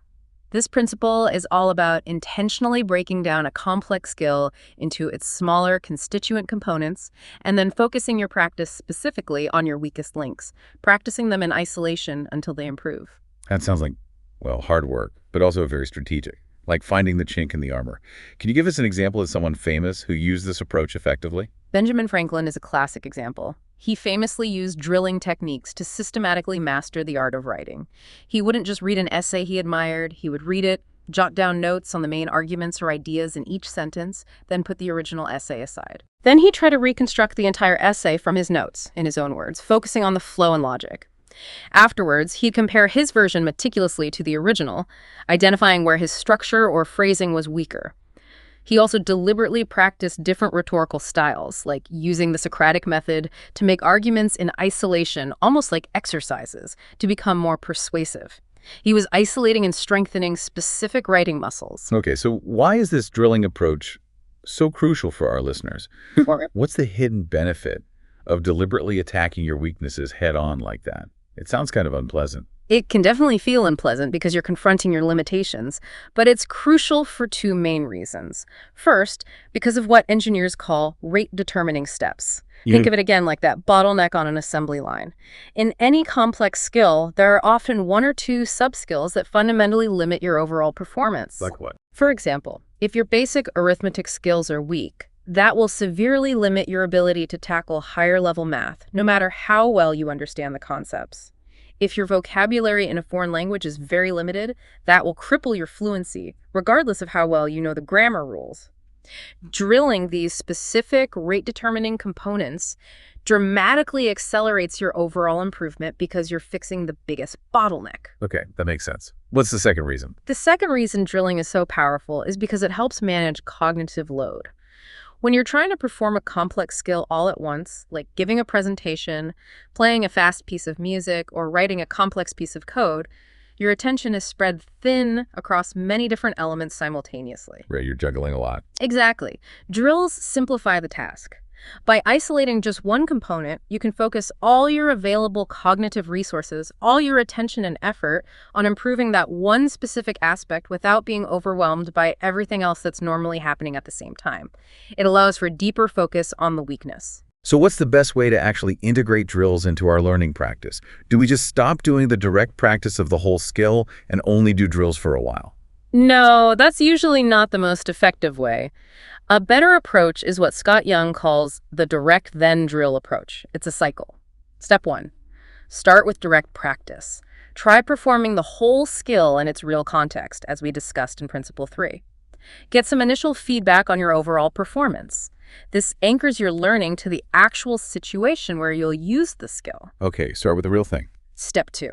This principle is all about intentionally breaking down a complex skill into its smaller constituent components and then focusing your practice specifically on your weakest links, practicing them in isolation until they improve. That sounds like, well, hard work, but also very strategic, like finding the chink in the armor. Can you give us an example of someone famous who used this approach effectively? Benjamin Franklin is a classic example. He famously used drilling techniques to systematically master the art of writing. He wouldn't just read an essay he admired, he would read it, jot down notes on the main arguments or ideas in each sentence, then put the original essay aside. Then he'd try to reconstruct the entire essay from his notes, in his own words, focusing on the flow and logic. Afterwards, he'd compare his version meticulously to the original, identifying where his structure or phrasing was weaker. He also deliberately practiced different rhetorical styles, like using the Socratic method to make arguments in isolation, almost like exercises, to become more persuasive. He was isolating and strengthening specific writing muscles. Okay, so why is this drilling approach So crucial for our listeners. Or What's the hidden benefit of deliberately attacking your weaknesses head on like that? It sounds kind of unpleasant. it can definitely feel unpleasant because you're confronting your limitations, but it's crucial for two main reasons. First, because of what engineers call rate-determining steps. Think of it again like that bottleneck on an assembly line. In any complex skill, there are often one or two sub-skills that fundamentally limit your overall performance. Like what? For example, if your basic arithmetic skills are weak, that will severely limit your ability to tackle higher-level math, no matter how well you understand the concepts. If your vocabulary in a foreign language is very limited, that will cripple your fluency, regardless of how well you know the grammar rules. Drilling these specific rate-determining components dramatically accelerates your overall improvement because you're fixing the biggest bottleneck. Okay, that makes sense. What's the second reason? The second reason drilling is so powerful is because it helps manage cognitive load. When you're trying to perform a complex skill all at once, like giving a presentation, playing a fast piece of music, or writing a complex piece of code, your attention is spread thin across many different elements simultaneously. Right, you're juggling a lot. Exactly. Drills simplify the task. By isolating just one component, you can focus all your available cognitive resources, all your attention and effort on improving that one specific aspect without being overwhelmed by everything else that's normally happening at the same time. It allows for deeper focus on the weakness. So what's the best way to actually integrate drills into our learning practice? Do we just stop doing the direct practice of the whole skill and only do drills for a while? No, that's usually not the most effective way. A better approach is what Scott Young calls the direct then drill approach. It's a cycle. Step 1. Start with direct practice. Try performing the whole skill in its real context, as we discussed in Principle 3. Get some initial feedback on your overall performance. This anchors your learning to the actual situation where you'll use the skill. Okay, start with the real thing. Step 2.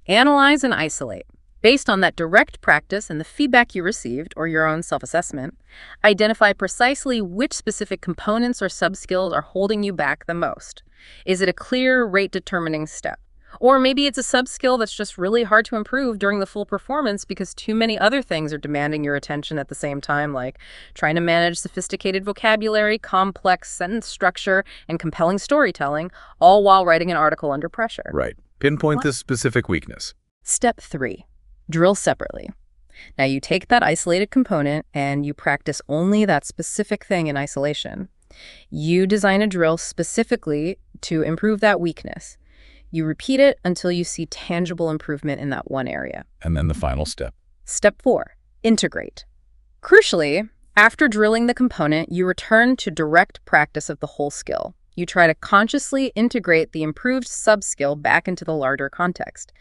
Analyze and isolate. Based on that direct practice and the feedback you received, or your own self-assessment, identify precisely which specific components or sub-skills are holding you back the most. Is it a clear rate-determining step? Or maybe it's a sub-skill that's just really hard to improve during the full performance because too many other things are demanding your attention at the same time, like trying to manage sophisticated vocabulary, complex sentence structure, and compelling storytelling, all while writing an article under pressure. Right. Pinpoint this specific weakness. Step 3. Drill separately. Now you take that isolated component and you practice only that specific thing in isolation. You design a drill specifically to improve that weakness. You repeat it until you see tangible improvement in that one area. And then the final step. Step 4. Integrate. Crucially, after drilling the component, you return to direct practice of the whole skill. You try to consciously integrate the improved sub-skill back into the larger context.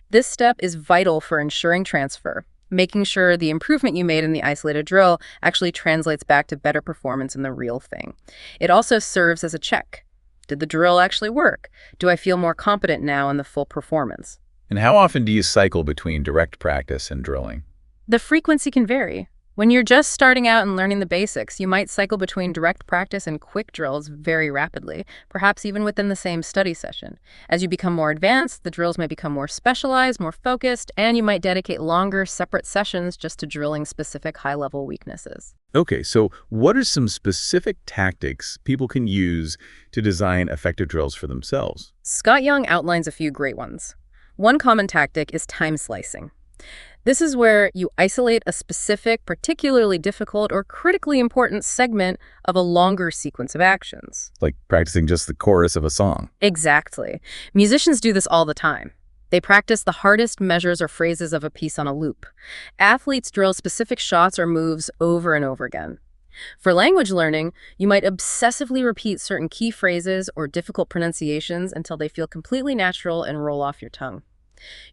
This step is vital for ensuring transfer, making sure the improvement you made in the isolated drill actually translates back to better performance in the real thing. It also serves as a check. Did the drill actually work? Do I feel more competent now in the full performance? And how often do you cycle between direct practice and drilling? The frequency can vary. When you're just starting out and learning the basics, you might cycle between direct practice and quick drills very rapidly, perhaps even within the same study session. As you become more advanced, the drills may become more specialized, more focused, and you might dedicate longer, separate sessions just to drilling specific high-level weaknesses. Okay, so what are some specific tactics people can use to design effective drills for themselves? Scott Young outlines a few great ones. One common tactic is time slicing. This is where you isolate a specific, particularly difficult or critically important segment of a longer sequence of actions. Like practicing just the chorus of a song. Exactly. Musicians do this all the time. They practice the hardest measures or phrases of a piece on a loop. Athletes drill specific shots or moves over and over again. For language learning, you might obsessively repeat certain key phrases or difficult pronunciations until they feel completely natural and roll off your tongue.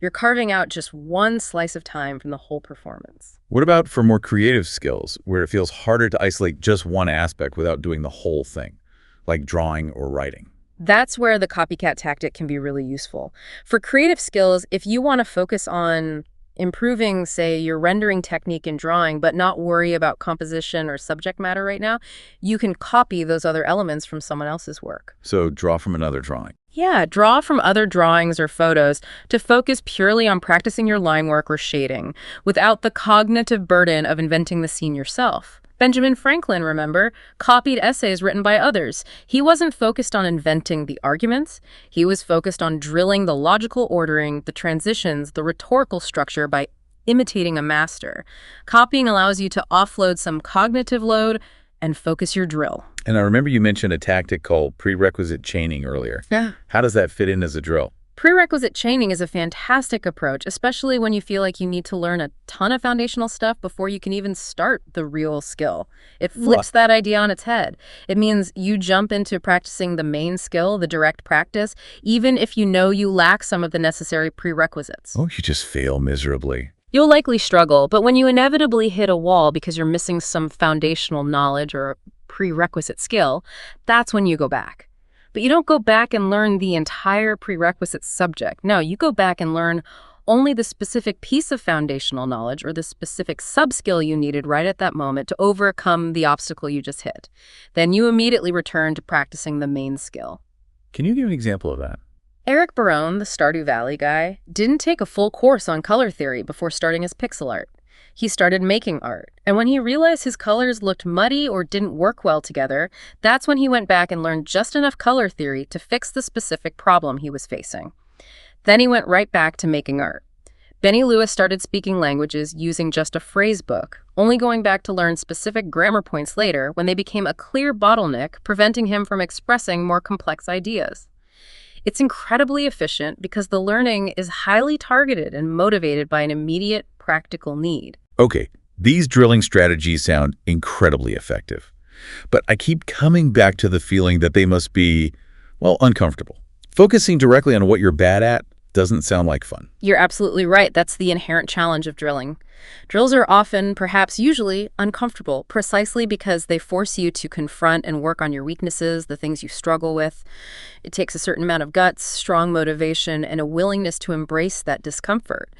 You're carving out just one slice of time from the whole performance. What about for more creative skills, where it feels harder to isolate just one aspect without doing the whole thing, like drawing or writing? That's where the copycat tactic can be really useful. For creative skills, if you want to focus on improving, say, your rendering technique in drawing, but not worry about composition or subject matter right now, you can copy those other elements from someone else's work. So draw from another drawing. Yeah, draw from other drawings or photos to focus purely on practicing your line work or shading, without the cognitive burden of inventing the scene yourself. Benjamin Franklin, remember, copied essays written by others. He wasn't focused on inventing the arguments. He was focused on drilling the logical ordering, the transitions, the rhetorical structure by imitating a master. Copying allows you to offload some cognitive load and focus your drill. And I remember you mentioned a tactic called prerequisite chaining earlier. Yeah. How does that fit in as a drill? Prerequisite chaining is a fantastic approach, especially when you feel like you need to learn a ton of foundational stuff before you can even start the real skill. It flips that idea on its head. It means you jump into practicing the main skill, the direct practice, even if you know you lack some of the necessary prerequisites. Oh, you just fail miserably. You'll likely struggle, but when you inevitably hit a wall because you're missing some foundational knowledge or prerequisite skill, that's when you go back. But you don't go back and learn the entire prerequisite subject. No, you go back and learn only the specific piece of foundational knowledge or the specific sub-skill you needed right at that moment to overcome the obstacle you just hit. Then you immediately return to practicing the main skill. Can you give an example of that? Eric Barone, the Stardew Valley guy, didn't take a full course on color theory before starting his pixel art. He started making art, and when he realized his colors looked muddy or didn't work well together, that's when he went back and learned just enough color theory to fix the specific problem he was facing. Then he went right back to making art. Benny Lewis started speaking languages using just a phrase book, only going back to learn specific grammar points later when they became a clear bottleneck, preventing him from expressing more complex ideas. It's incredibly efficient because the learning is highly targeted and motivated by an immediate practical need. Okay, these drilling strategies sound incredibly effective, but I keep coming back to the feeling that they must be, well, uncomfortable. Focusing directly on what you're bad at doesn't sound like fun. You're absolutely right. That's the inherent challenge of drilling. Drills are often, perhaps usually, uncomfortable, precisely because they force you to confront and work on your weaknesses, the things you struggle with. It takes a certain amount of guts, strong motivation, and a willingness to embrace that discomfort.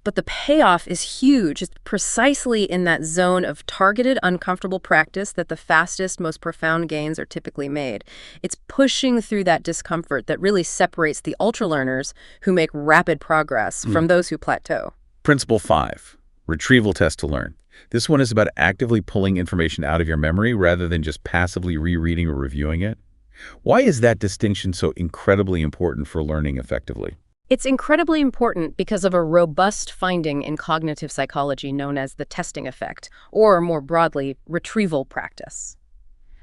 But the payoff is huge. It's precisely in that zone of targeted, uncomfortable practice that the fastest, most profound gains are typically made. It's pushing through that discomfort that really separates the ultralearners who make rapid progress from those who plateau. Principle 5, retrieval test to learn. This one is about actively pulling information out of your memory rather than just passively rereading or reviewing it. Why is that distinction so incredibly important for learning effectively? It's incredibly important because of a robust finding in cognitive psychology known as the testing effect, or more broadly, retrieval practice.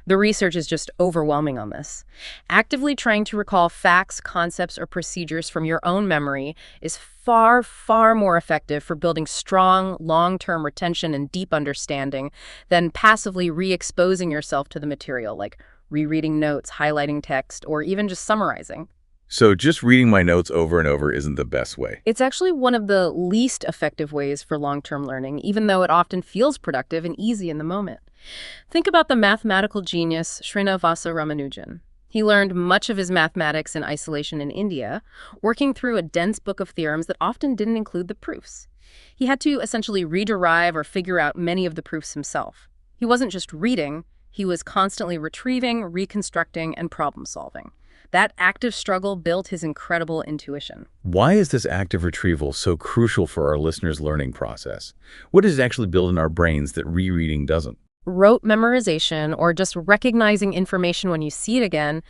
The research is just overwhelming on this. Actively trying to recall facts, concepts, or procedures from your own memory is far, far more effective for building strong, long-term retention and deep understanding than passively re-exposing yourself to the material, like rereading notes, highlighting text, or even just summarizing. So just reading my notes over and over isn't the best way. It's actually one of the least effective ways for long-term learning, even though it often feels productive and easy in the moment. Think about the mathematical genius Srinivasa Ramanujan. He learned much of his mathematics in isolation in India, working through a dense book of theorems that often didn't include the proofs. He had to essentially rederive or figure out many of the proofs himself. He wasn't just reading, he was constantly retrieving, reconstructing, and problem-solving. That active struggle built his incredible intuition. Why is this active retrieval so crucial for our listeners' learning process? What does it actually build in our brains that rereading doesn't? Rote memorization, or just recognizing information when you see it again,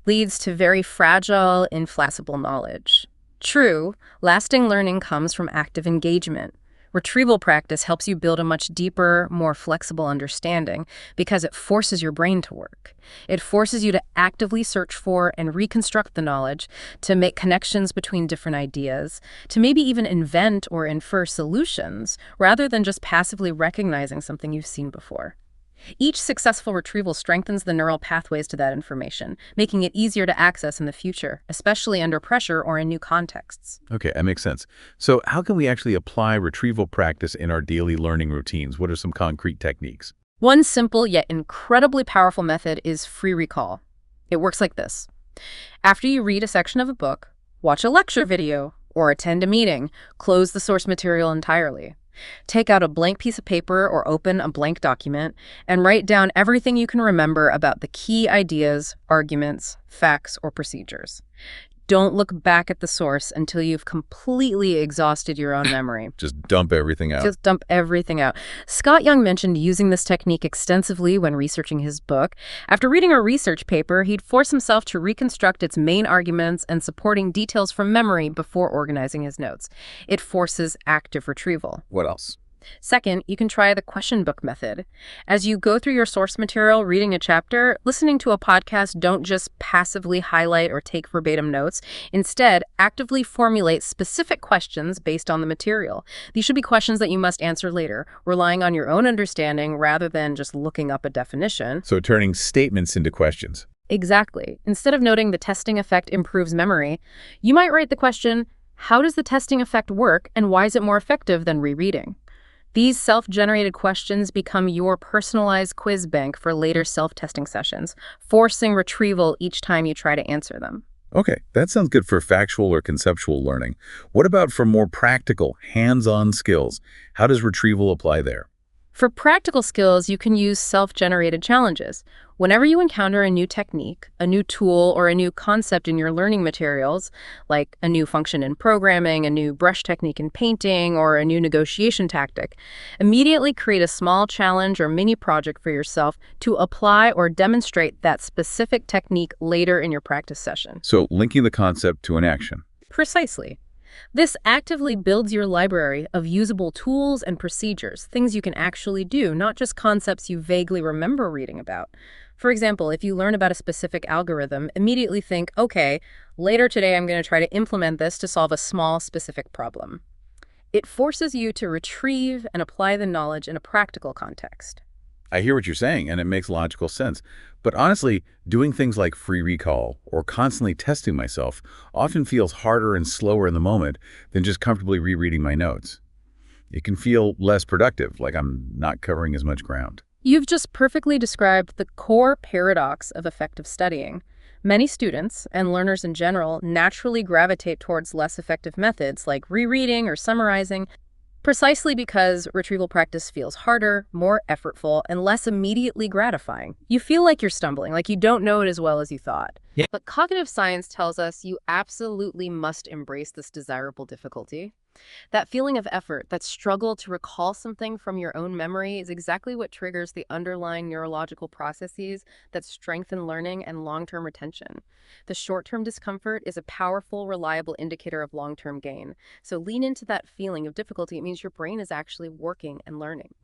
leads to very fragile, inflexible knowledge. True, lasting learning comes from active engagement. Retrieval practice helps you build a much deeper, more flexible understanding because it forces your brain to work. It forces you to actively search for and reconstruct the knowledge, to make connections between different ideas, to maybe even invent or infer solutions, rather than just passively recognizing something you've seen before. Each successful retrieval strengthens the neural pathways to that information, making it easier to access in the future, especially under pressure or in new contexts. Okay, that makes sense. So how can we actually apply retrieval practice in our daily learning routines? What are some concrete techniques? One simple yet incredibly powerful method is free recall. It works like this. After you read a section of a book, watch a lecture video, or attend a meeting, close the source material entirely. Take out a blank piece of paper or open a blank document and write down everything you can remember about the key ideas, arguments, facts, or procedures. Don't look back at the source until you've completely exhausted your own memory. Just dump everything out. Just dump everything out. Scott Young mentioned using this technique extensively when researching his book. After reading a research paper, he'd force himself to reconstruct its main arguments and supporting details from memory before organizing his notes. It forces active retrieval. What else? Second, you can try the question book method. As you go through your source material, reading a chapter, listening to a podcast, don't just passively highlight or take verbatim notes. Instead, actively formulate specific questions based on the material. These should be questions that you must answer later, relying on your own understanding rather than just looking up a definition. So turning statements into questions. Exactly. Instead of noting the testing effect improves memory, you might write the question, how does the testing effect work and why is it more effective than rereading? These self-generated questions become your personalized quiz bank for later self-testing sessions, forcing retrieval each time you try to answer them. Okay, that sounds good for factual or conceptual learning. What about for more practical, hands-on skills? How does retrieval apply there? For practical skills, you can use self-generated challenges. Whenever you encounter a new technique, a new tool, or a new concept in your learning materials, like a new function in programming, a new brush technique in painting, or a new negotiation tactic, immediately create a small challenge or mini project for yourself to apply or demonstrate that specific technique later in your practice session. So linking the concept to an action. Precisely. This actively builds your library of usable tools and procedures, things you can actually do, not just concepts you vaguely remember reading about. For example, if you learn about a specific algorithm, immediately think, okay, later today I'm going to try to implement this to solve a small specific problem. It forces you to retrieve and apply the knowledge in a practical context. I hear what you're saying, and it makes logical sense. But honestly, doing things like free recall or constantly testing myself often feels harder and slower in the moment than just comfortably rereading my notes. It can feel less productive, like I'm not covering as much ground. You've just perfectly described the core paradox of effective studying. Many students, and learners in general, naturally gravitate towards less effective methods like rereading or summarizing, precisely because retrieval practice feels harder, more effortful, and less immediately gratifying. You feel like you're stumbling, like you don't know it as well as you thought. Yeah. But cognitive science tells us you absolutely must embrace this desirable difficulty. That feeling of effort, that struggle to recall something from your own memory is exactly what triggers the underlying neurological processes that strengthen learning and long-term retention. The short-term discomfort is a powerful, reliable indicator of long-term gain. So lean into that feeling of difficulty. It means your brain is actually working and learning.